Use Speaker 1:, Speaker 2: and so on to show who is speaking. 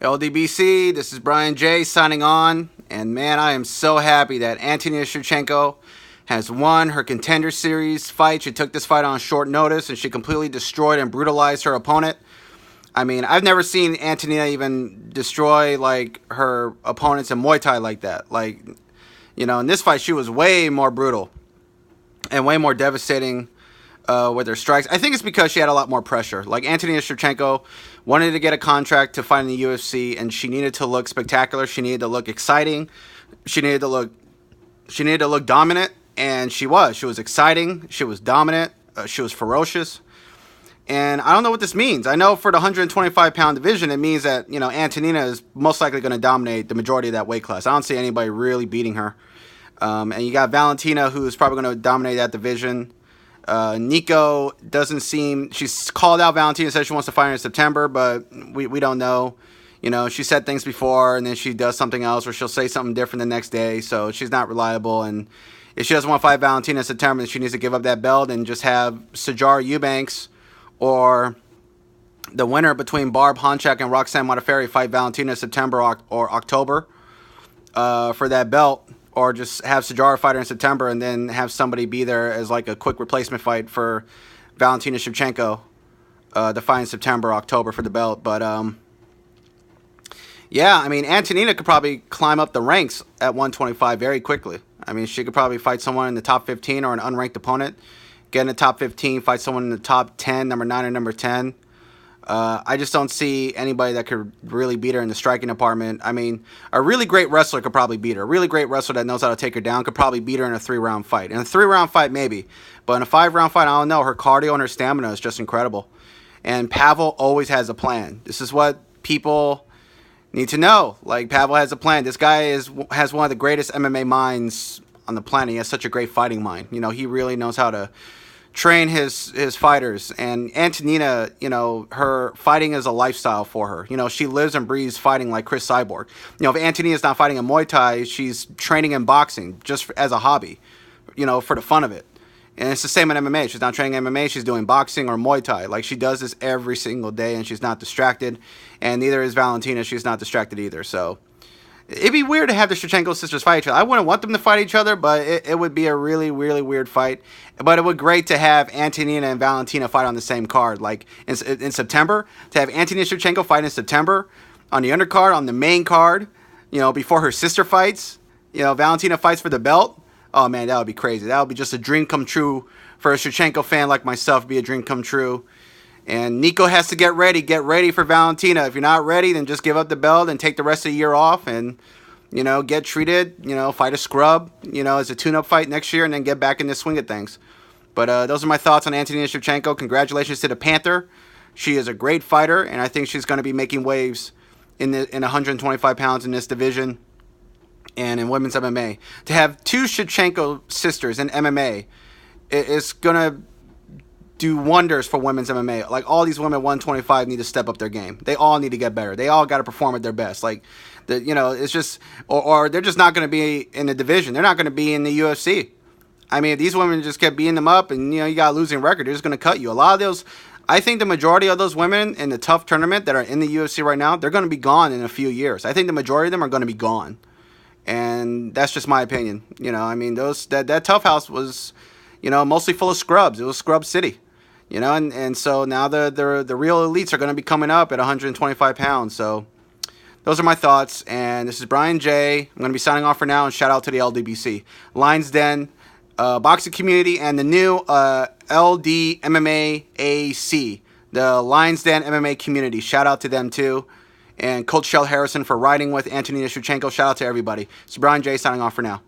Speaker 1: LDBC, this is Brian J signing on. And man, I am so happy that Antonina Shevchenko has won her Contender Series fight. She took this fight on short notice and she completely destroyed and brutalized her opponent. I mean, I've never seen Antonina even destroy like her opponents in Muay Thai like that. Like, in this fight she was way more brutal and way more devastating with her strikes. I think it's because she had a lot more pressure. Like, Antonina Shevchenko wanted to get a contract to fight in the UFC, and she needed to look spectacular. She needed to look exciting. She needed to look dominant, and she was. She was exciting. She was dominant. She was ferocious. And I don't know what this means. I know for the 125-pound division, it means that, Antonina is most likely going to dominate the majority of that weight class. I don't see anybody really beating her. And you got Valentina, who's probably going to dominate that division. Nico doesn't seem... She's called out Valentina, said she wants to fight her in September, but we don't know. She said things before, and then she does something else, or she'll say something different the next day, so she's not reliable. And if she doesn't want to fight Valentina in September, then she needs to give up that belt and just have Sijara Eubanks or the winner between Barb Honchak and Roxanne Modafferi fight Valentina in September or October for that belt. Or just have Sijara fight her in September and then have somebody be there as like a quick replacement fight for Valentina Shevchenko to fight in September, October for the belt. But, yeah, I mean, Antonina could probably climb up the ranks at 125 very quickly. I mean, she could probably fight someone in the top 15 or an unranked opponent, get in the top 15, fight someone in the top 10, number 9 or number 10. I just don't see anybody that could really beat her in the striking department. I mean, a really great wrestler could probably beat her. A really great wrestler that knows how to take her down could probably beat her in a 3-round fight. In a 3-round fight, maybe. But in a 5-round fight, I don't know. Her cardio and her stamina is just incredible. And Pavel always has a plan. This is what people need to know. Like, Pavel has a plan. This guy has one of the greatest MMA minds on the planet. He has such a great fighting mind. He really knows how to train his fighters. And Antonina, her fighting is a lifestyle for her. She lives and breathes fighting like Chris Cyborg. If Antonina's not fighting in Muay Thai, she's training in boxing just as a hobby, for the fun of it. And it's the same in MMA. She's not training MMA, she's doing boxing or Muay Thai. Like, she does this every single day and she's not distracted. And neither is Valentina. She's not distracted either. So it'd be weird to have the Shevchenko sisters fight each other. I wouldn't want them to fight each other, but it would be a really, really weird fight. But it would be great to have Antonina and Valentina fight on the same card. Like, in September, to have Antonina Shevchenko fight in September on the undercard, on the main card, before her sister fights. Valentina fights for the belt. Oh, man, that would be crazy. That would be just a dream come true for a Shevchenko fan like myself. It'd be a dream come true. And Nico has to get ready. Get ready for Valentina. If you're not ready, then just give up the belt and take the rest of the year off and, get treated, fight a scrub, as a tune-up fight next year and then get back in the swing of things. But those are my thoughts on Antonina Shevchenko. Congratulations to the Panther. She is a great fighter, and I think she's going to be making waves in 125 pounds in this division and in women's MMA. To have two Shevchenko sisters in MMA is going to do wonders for women's MMA. Like, all these women at 125 need to step up their game. They all need to get better. They all got to perform at their best. Like, it's just, or they're just not going to be in the division. They're not going to be in the UFC. I mean, if these women just kept beating them up and, you got a losing record, they're just going to cut you. A lot of those, I think the majority of those women in the tough tournament that are in the UFC right now, they're going to be gone in a few years. I think the majority of them are going to be gone. And that's just my opinion. I mean, that tough house was, mostly full of scrubs. It was scrub city. And so now the real elites are going to be coming up at 125 pounds. So those are my thoughts. And this is Brian J. I'm going to be signing off for now. And shout out to the LDBC, Lions Den, boxing community, and the new LDMMAAC, the Lions Den MMA community. Shout out to them too. And Coach Shell Harrison for riding with Antonina Shevchenko. Shout out to everybody. It's Brian J. signing off for now.